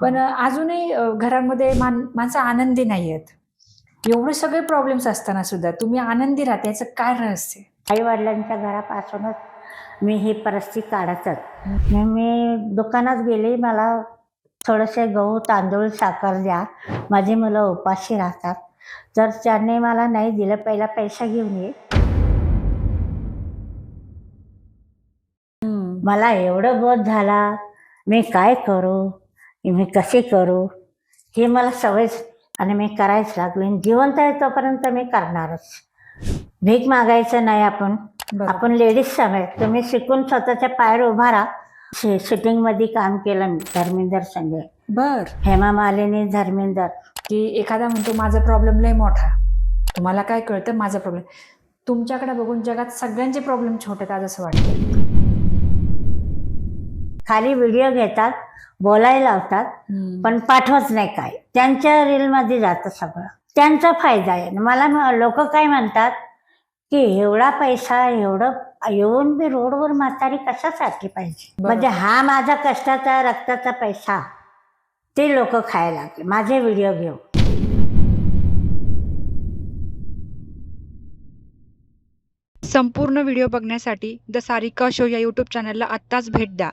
पण अजूनही घरामध्ये माणसं आनंदी नाही आहेत. एवढे सगळे प्रॉब्लेम्स असताना सुद्धा तुम्ही आनंदी राहता, याचं काय रहस्य आहे? आई वडिलांच्या घरापासूनच मी ही परिस्थिती काढतच. मी दुकानात गेले, मला थोडेसे गहू तांदूळ साखर द्या, माझी मुलं उपाशी राहतात. जर त्यांनी मला नाही दिलं, पहिला पैसा घेऊन ये. मला एवढं बोध झाला, मी काय करू, मी कशी करू, हे मला सवयच आणि मी करायच लागले. जिवंत आहे तोपर्यंत मी करणारच. भीक मागायचं नाही. आपण लेडीज समेत तुम्ही शिकून स्वतःच्या पायावर उभा राहा. शूटिंगमध्ये काम केलं मी धर्मेंद्र संगे. बर. हेमा मालिनी, धर्मेंद्र. की एखादा म्हणतो माझा प्रॉब्लेम लय मोठा, तुम्हाला काय कळतं माझा प्रॉब्लेम. तुमच्याकडे बघून जगात सगळ्यांचे प्रॉब्लेम छोटे आहेत असं वाटतं. खाली व्हिडिओ घेतात, बोलायला लावतात, पण पाठवत नाही. काय त्यांच्या रीलमध्ये जातं सगळं. त्यांचा फायदा आहे. मला लोक काय म्हणतात की एवढा पैसा एवढं येऊन मी रोडवर म्हातारी कशासाठी पाहिजे. म्हणजे हा माझा कष्टाचा रक्ताचा पैसा ते लोक खायला लागले माझे व्हिडिओ घेऊन. संपूर्ण व्हिडिओ बघण्यासाठी द सारिका शो या यूट्यूब चॅनलला आत्ताच भेट द्या.